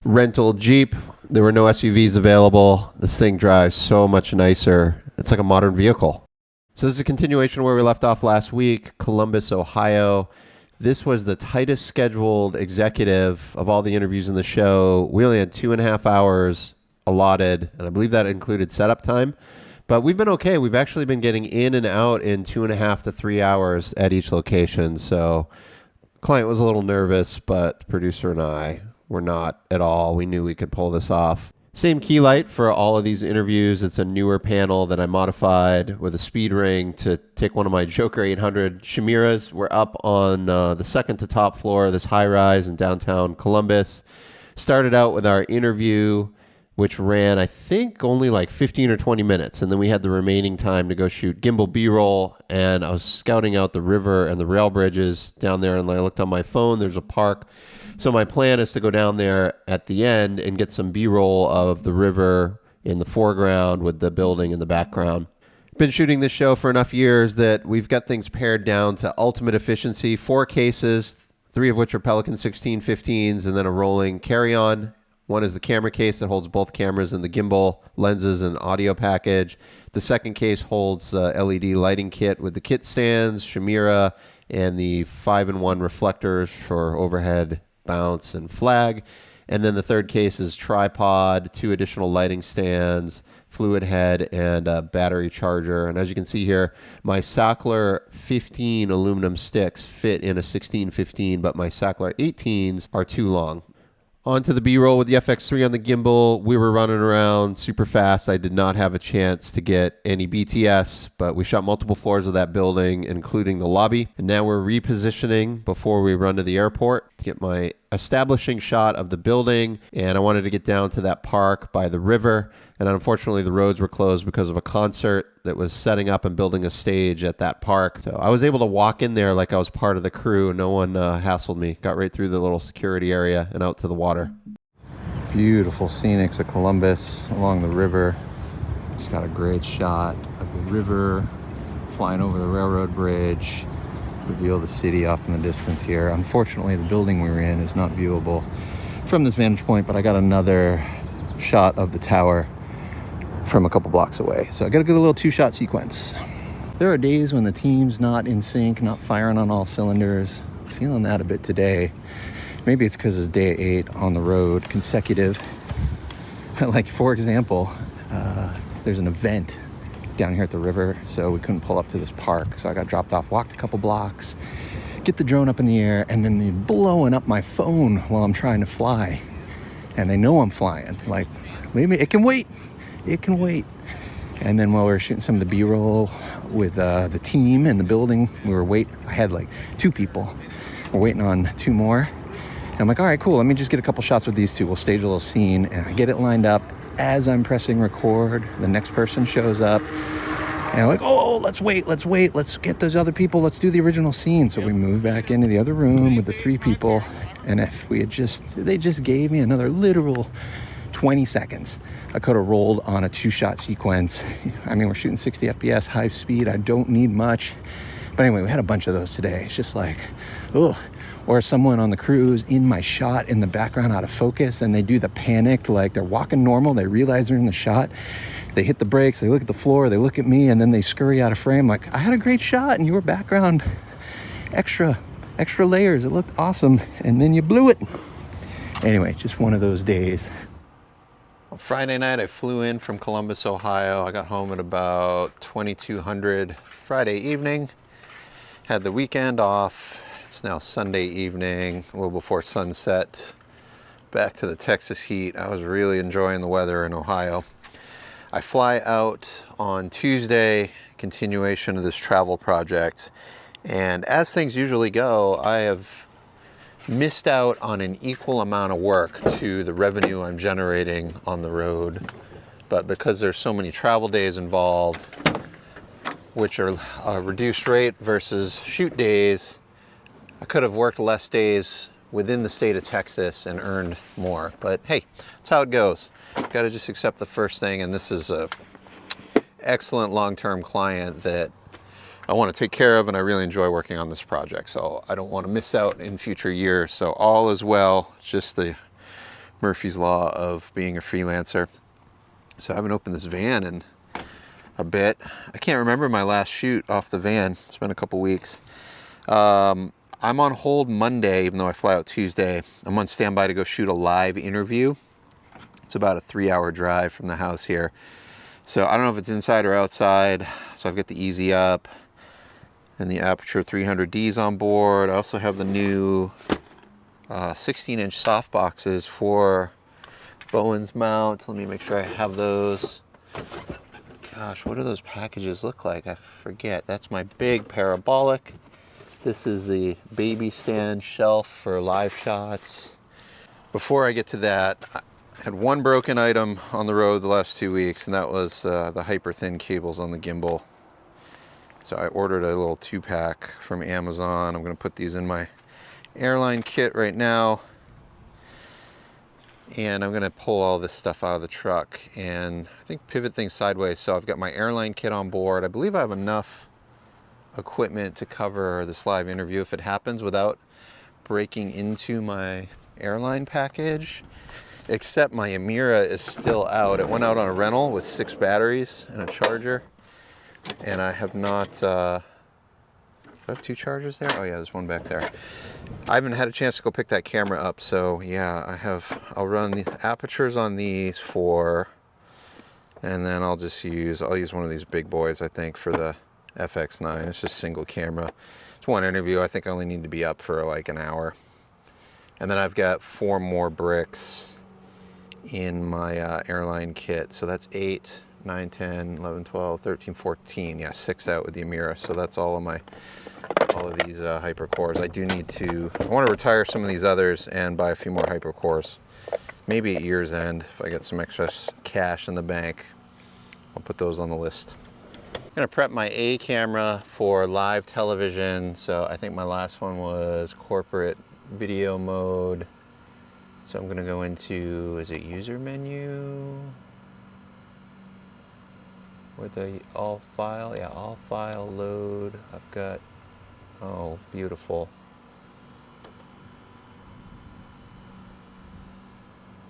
rental Jeep. There were no SUVs available. This thing drives so much nicer. It's like a modern vehicle. So this is a continuation where we left off last week, Columbus, Ohio. This was the tightest scheduled executive of all the interviews in the show. We only had 2.5 hours allotted, and I believe that included setup time. But we've been okay. We've actually been getting in and out in 2.5 to 3 hours at each location. So client was a little nervous, but producer and I were not at all. We knew we could pull this off. Same key light for all of these interviews. It's a newer panel that I modified with a speed ring to take one of my Joker 800 Chimiras. We're up on the second to top floor of this high rise in downtown Columbus. Started out with our interview, which ran, I think, only like 15 or 20 minutes. And then we had the remaining time to go shoot gimbal B-roll. And I was scouting out the river and the rail bridges down there. And I looked on my phone. There's a park. So my plan is to go down there at the end and get some B-roll of the river in the foreground with the building in the background. Been shooting this show for enough years that we've got things pared down to ultimate efficiency. 4 cases, 3 of which are Pelican 16-15s, and then a rolling carry-on. One is the camera case that holds both cameras and the gimbal, lenses, and audio package. The second case holds LED lighting kit with the kit stands, Chimera, and the 5-in-1 reflectors for overhead bounce and flag. And then the third case is tripod, 2 additional lighting stands, fluid head, and a battery charger. And as you can see here, my Sachtler 15 aluminum sticks fit in a 16-15, but my Sachtler 18s are too long. Onto the B-roll with the FX3 on the gimbal. We were running around super fast. I did not have a chance to get any BTS, but we shot multiple floors of that building, including the lobby. And now we're repositioning before we run to the airport to get my establishing shot of the building. And I wanted to get down to that park by the river. And unfortunately, the roads were closed because of a concert that was setting up and building a stage at that park. So I was able to walk in there like I was part of the crew. No one hassled me. Got right through the little security area and out to the water. Beautiful scenics of Columbus along the river. Just got a great shot of the river flying over the railroad bridge. Reveal the city off in the distance here. Unfortunately, the building we were in is not viewable from this vantage point, but I got another shot of the tower from a couple blocks away. So I got a good little 2-shot sequence. There are days when the team's not in sync, not firing on all cylinders. Feeling that a bit today. Maybe it's because it's day 8 on the road, consecutive. Like, for example, there's an event down here at the river, so we couldn't pull up to this park. So I got dropped off, walked a couple blocks, get the drone up in the air, and then they're blowing up my phone while I'm trying to fly. And they know I'm flying. Like, leave me, it can wait. It can wait. And then while we were shooting some of the B-roll with the team and the building, I had like 2 people. We're waiting on 2 more. And I'm like, all right, cool. Let me just get a couple shots with these 2. We'll stage a little scene. And I get it lined up. As I'm pressing record, the next person shows up. And I'm like, oh, let's wait. Let's get those other people. Let's do the original scene. So we move back into the other room with the 3 people. And if they just gave me another literal 20 seconds, I could have rolled on a 2-shot sequence. I mean, we're shooting 60 FPS, high speed. I don't need much. But anyway, we had a bunch of those today. It's just like, ugh. Or someone on the crew is in my shot in the background out of focus, and they do the panicked, like they're walking normal. They realize they're in the shot. They hit the brakes. They look at the floor. They look at me, and then they scurry out of frame. Like, I had a great shot, and you were background extra layers. It looked awesome, and then you blew it. Anyway, just one of those days. Friday night, I flew in from Columbus, Ohio. I got home at about 2200 Friday evening. Had the weekend off. It's now Sunday evening, a little before sunset. Back to the Texas heat. I was really enjoying the weather in Ohio. I fly out on Tuesday, continuation of this travel project. And as things usually go, I have missed out on an equal amount of work to the revenue I'm generating on the road. But because there's so many travel days involved, which are a reduced rate versus shoot days, I could have worked less days within the state of Texas and earned more. But hey, that's how it goes. Got to just accept the first thing. And this is a excellent long-term client that I want to take care of, and I really enjoy working on this project. So I don't want to miss out in future years. So all is well. It's just the Murphy's Law of being a freelancer. So I haven't opened this van in a bit. I can't remember my last shoot off the van. It's been a couple weeks. I'm on hold Monday, even though I fly out Tuesday. I'm on standby to go shoot a live interview. It's about a 3-hour drive from the house here. So I don't know if it's inside or outside. So I've got the Easy Up and the Aperture 300Ds on board. I also have the new 16-inch soft boxes for Bowen's mount. Let me make sure I have those. Gosh, what do those packages look like? I forget. That's my big parabolic. This is the baby stand shelf for live shots. Before I get to that, I had one broken item on the road the last 2 weeks, and that was the hyper thin cables on the gimbal. So I ordered a little 2-pack from Amazon. I'm going to put these in my airline kit right now. And I'm going to pull all this stuff out of the truck and I think pivot things sideways. So I've got my airline kit on board. I believe I have enough equipment to cover this live interview if it happens without breaking into my airline package. Except my Amira is still out. It went out on a rental with 6 batteries and a charger. And I have not, do I have 2 chargers there? Oh yeah, there's one back there. I haven't had a chance to go pick that camera up, so yeah, I'll run the apertures on these 4, and then I'll use one of these big boys, I think, for the FX9. It's just single camera. It's one interview. I think I only need to be up for like an hour. And then I've got 4 more bricks in my airline kit. So that's 8, 9, 10, 11, 12, 13, 14. Yeah, 6 out with the Amira. So that's all of these hyper cores. I want to retire some of these others and buy a few more hyper cores. Maybe at year's end, if I get some extra cash in the bank, I'll put those on the list. I'm gonna prep my A camera for live television. So I think my last one was corporate video mode. So I'm gonna go into, is it user menu? With the all file, yeah, all file load. I've got, oh, beautiful.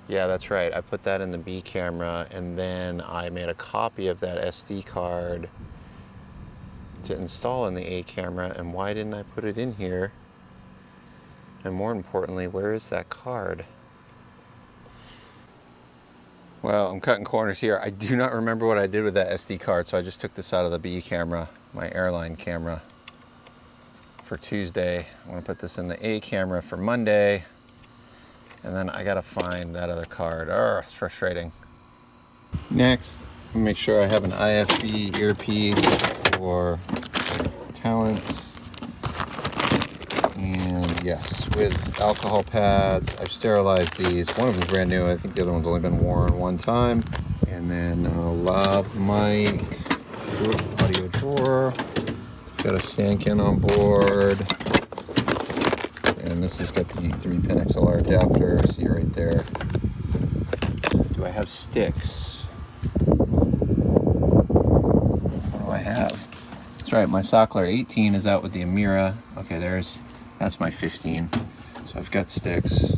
Yeah, that's right. I put that in the B camera and then I made a copy of that SD card to install in the A camera. And why didn't I put it in here? And more importantly, where is that card? Well, I'm cutting corners here. I do not remember what I did with that SD card, so I just took this out of the B camera, my airline camera, for Tuesday. I want to put this in the A camera for Monday, and then I gotta find that other card. Oh, it's frustrating. Next, make sure I have an IFB earpiece for Talents. And yes, with alcohol pads. I've sterilized these. One of them's brand new. I think the other one's only been worn one time. And then a lav mic, audio drawer. Got a SanCan on board. And this has got the 3-pin XLR adapter. See right there. Do I have sticks? What do I have? That's right, my Sockler 18 is out with the Amira. Okay, that's my 15. So I've got sticks.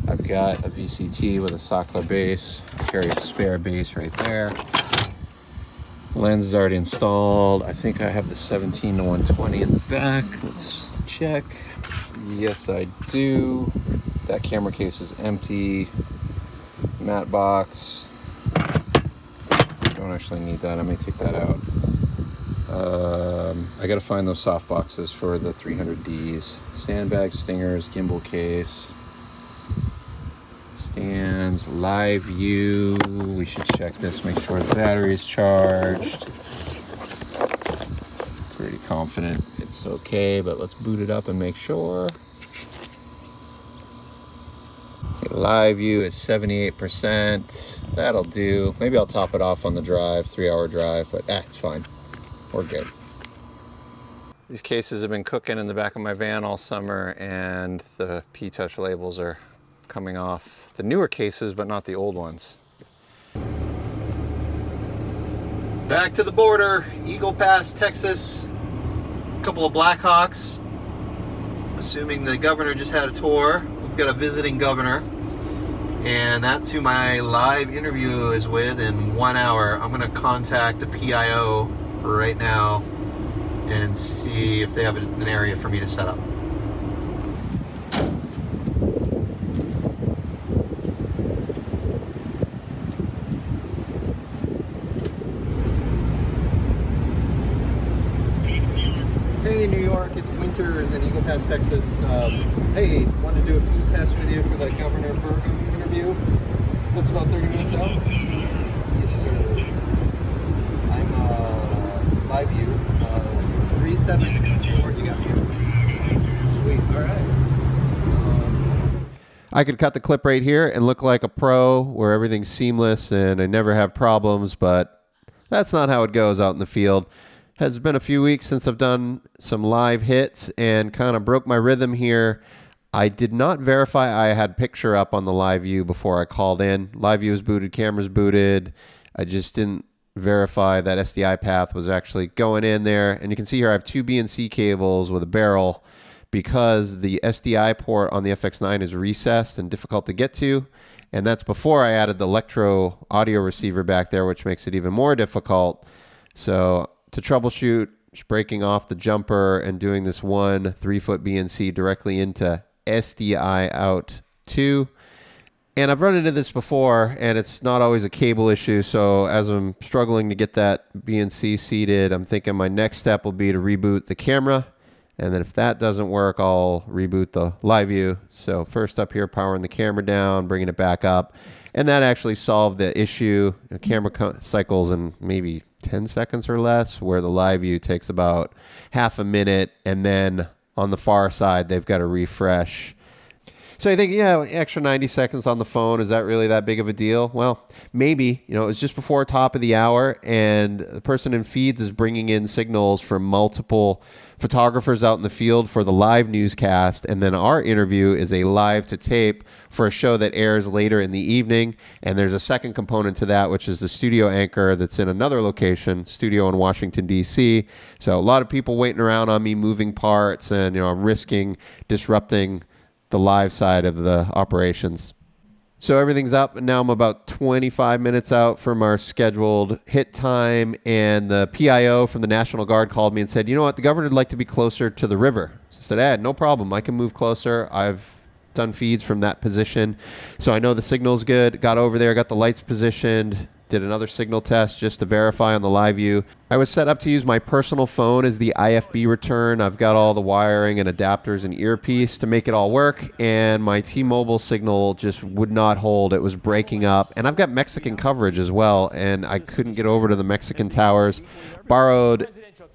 I've got a VCT with a Sockler base. I carry a spare base right there. The lens is already installed. I think I have the 17 to 120 in the back. Let's check. Yes, I do. That camera case is empty. Matte box. Don't actually need that. I may take that out. I gotta find those soft boxes for the 300Ds. Sandbag, stingers, gimbal case, stands, live view. We should check this, make sure the battery is charged. Pretty confident it's okay, but let's boot it up and make sure. Okay, live view is 78%. That'll do. Maybe I'll top it off on the drive, 3-hour drive, but it's fine. We're good. These cases have been cooking in the back of my van all summer, and the P-Touch labels are coming off the newer cases, but not the old ones. Back to the border, Eagle Pass, Texas. A couple of Blackhawks. Assuming the governor just had a tour. We've got a visiting governor. And that's who my live interview is with in 1 hour. I'm going to contact the PIO right now and see if they have an area for me to set up. Hey, New York, it's Winters in Eagle Pass, Texas. Hey, wanted to do a feed test with you for the Governor Burgum interview. That's about 30 minutes out. Yes, sir. I'm live view. 374. You got me. Sweet. All right. I could cut the clip right here and look like a pro where everything's seamless and I never have problems, but that's not how it goes out in the field. Has been a few weeks since I've done some live hits and kind of broke my rhythm here. I did not verify I had picture up on the live view before I called in. Live view is booted, camera's booted. I just didn't verify that SDI path was actually going in there. And you can see here I have two BNC cables with a barrel because the SDI port on the FX9 is recessed and difficult to get to. And that's before I added the Electro audio receiver back there, which makes it even more difficult. So to troubleshoot, just breaking off the jumper and doing this 1 3-foot BNC directly into SDI out 2. And I've run into this before, and it's not always a cable issue. So as I'm struggling to get that BNC seated, I'm thinking my next step will be to reboot the camera. And then if that doesn't work, I'll reboot the live view. So first up here, powering the camera down, bringing it back up. And that actually solved the issue. The camera cycles in maybe 10 seconds or less, where the live view takes about half a minute. And then on the far side, they've got to refresh. So you think, yeah, extra 90 seconds on the phone, is that really that big of a deal? Well, maybe. You know, it was just before top of the hour, and the person in feeds is bringing in signals from multiple photographers out in the field for the live newscast, and then our interview is a live to tape for a show that airs later in the evening. And there's a second component to that, which is the studio anchor that's in another location, studio in Washington, D.C. So a lot of people waiting around on me, moving parts, and I'm risking disrupting the live side of the operations. So everything's up, and now I'm about 25 minutes out from our scheduled hit time, and the PIO from the National Guard called me and said, you know what, the governor would like to be closer to the river. So I said, no problem, I can move closer. I've done feeds from that position, so I know the signal's good. Got over there, got the lights positioned, did another signal test just to verify on the live view. I was set up to use my personal phone as the IFB return. I've got all the wiring and adapters and earpiece to make it all work, and my T-Mobile signal just would not hold. It was breaking up, and I've got Mexican coverage as well, and I couldn't get over to the Mexican towers. Borrowed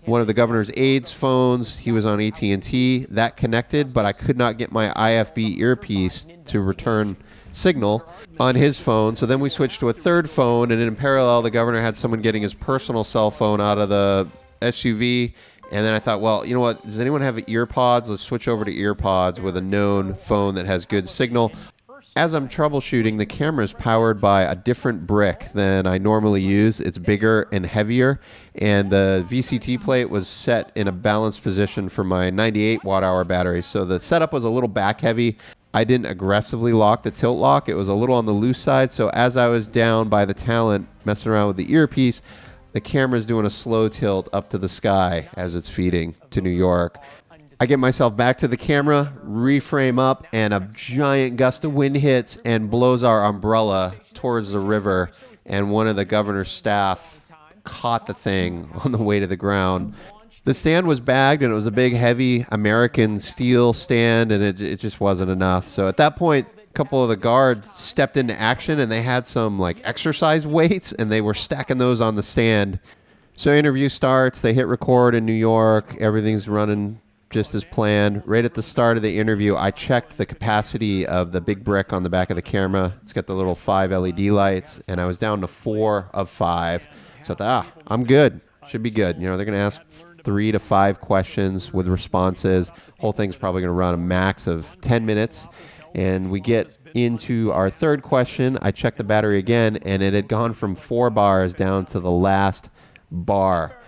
one of the governor's aides' phones. He was on AT&T. That connected, but I could not get my IFB earpiece to return signal on his phone. So then we switched to a third phone, and in parallel, the governor had someone getting his personal cell phone out of the SUV. And then I thought, well, you know what? Does anyone have earpods? Let's switch over to earpods with a known phone that has good signal. As I'm troubleshooting, the camera is powered by a different brick than I normally use. It's bigger and heavier, and the VCT plate was set in a balanced position for my 98 watt-hour battery. So the setup was a little back heavy. I didn't aggressively lock the tilt lock. It was a little on the loose side. So as I was down by the talent messing around with the earpiece, the camera's doing a slow tilt up to the sky as it's feeding to New York. I get myself back to the camera, reframe up, and a giant gust of wind hits and blows our umbrella towards the river. And one of the governor's staff caught the thing on the way to the ground. The stand was bagged, and it was a big, heavy American steel stand, and it just wasn't enough. So at that point, a couple of the guards stepped into action, and they had some like exercise weights, and they were stacking those on the stand. So interview starts. They hit record in New York. Everything's running just as planned. Right at the start of the interview, I checked the capacity of the big brick on the back of the camera. It's got the little 5 LED lights, and I was down to 4 of 5. So I thought, I'm good. Should be good. They're going to ask 3 to 5 questions with responses. Whole thing's probably going to run a max of 10 minutes. And we get into our third question. I checked the battery again, and it had gone from 4 bars down to the last bar.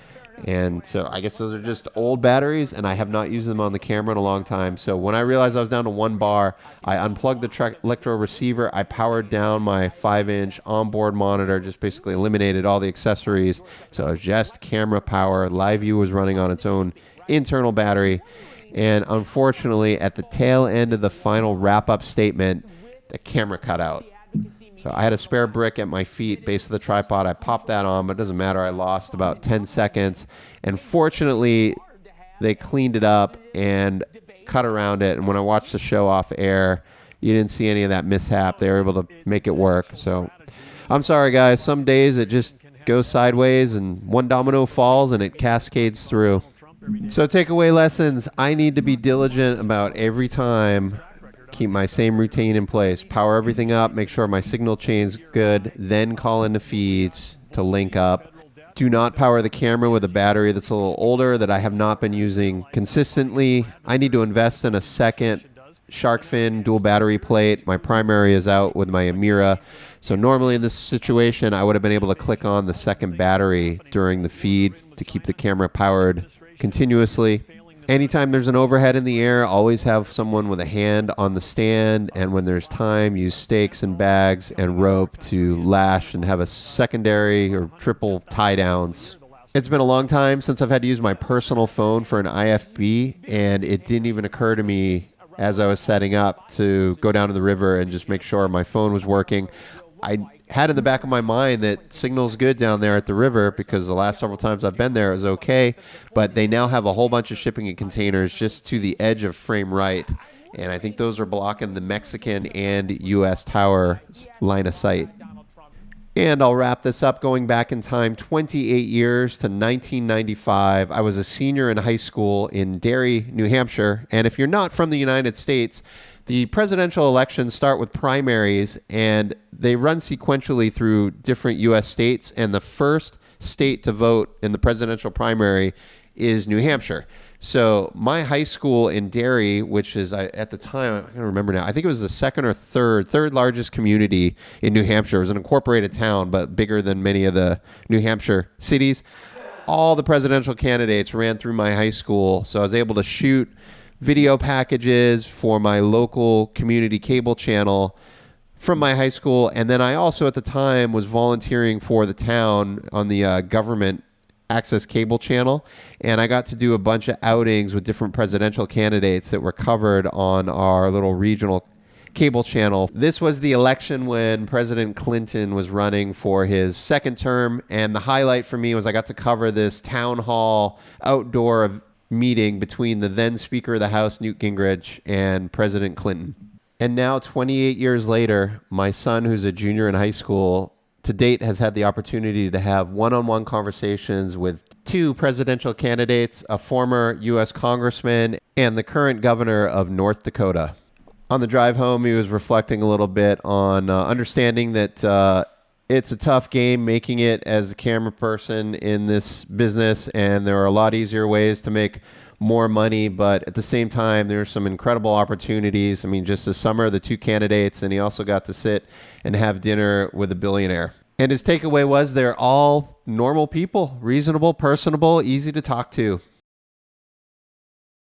And so I guess those are just old batteries, and I have not used them on the camera in a long time. So when I realized I was down to 1 bar, I unplugged the Electro receiver. I powered down my 5-inch onboard monitor, just basically eliminated all the accessories. So it was just camera power. LiveView was running on its own internal battery. And unfortunately, at the tail end of the final wrap-up statement, the camera cut out. So I had a spare brick at my feet, base of the tripod. I popped that on, but it doesn't matter. I lost about 10 seconds. And fortunately, they cleaned it up and cut around it. And when I watched the show off air, you didn't see any of that mishap. They were able to make it work. So I'm sorry, guys. Some days it just goes sideways and one domino falls and it cascades through. So takeaway lessons. I need to be diligent about every time. Keep my same routine in place. Power everything up. Make sure my signal chain's good. Then call in the feeds to link up. Do not power the camera with a battery that's a little older that I have not been using consistently. I need to invest in a second shark fin dual battery plate. My primary is out with my Amira. So normally in this situation, I would have been able to click on the second battery during the feed to keep the camera powered continuously. Anytime there's an overhead in the air, always have someone with a hand on the stand, and when there's time, use stakes and bags and rope to lash and have a secondary or triple tie downs. It's been a long time since I've had to use my personal phone for an IFB, and it didn't even occur to me as I was setting up to go down to the river and just make sure my phone was working. I had in the back of my mind that signal's good down there at the river because the last several times I've been there it was okay, but they now have a whole bunch of shipping containers just to the edge of frame right, and I think those are blocking the Mexican and U.S. tower line of sight. And I'll wrap this up going back in time 28 years to 1995. I was a senior in high school in Derry, New Hampshire, and if you're not from the United States, the presidential elections start with primaries, and they run sequentially through different U.S. states, and the first state to vote in the presidential primary is New Hampshire. So my high school in Derry, which is at the time, I can't remember now, I think it was the second or third largest community in New Hampshire. It was an incorporated town, but bigger than many of the New Hampshire cities. All the presidential candidates ran through my high school, so I was able to shoot video packages for my local community cable channel from my high school. And then I also at the time was volunteering for the town on the government access cable channel. And I got to do a bunch of outings with different presidential candidates that were covered on our little regional cable channel. This was the election when President Clinton was running for his second term. And the highlight for me was I got to cover this town hall outdoor meeting between the then Speaker of the House, Newt Gingrich, and President Clinton. And now, 28 years later, my son, who's a junior in high school, to date has had the opportunity to have one-on-one conversations with two presidential candidates, a former U.S. congressman, and the current governor of North Dakota. On the drive home, he was reflecting a little bit on understanding that it's a tough game making it as a camera person in this business, and there are a lot easier ways to make more money, but at the same time, there are some incredible opportunities. I mean, just this summer, the two candidates, and he also got to sit and have dinner with a billionaire. And his takeaway was they're all normal people, reasonable, personable, easy to talk to.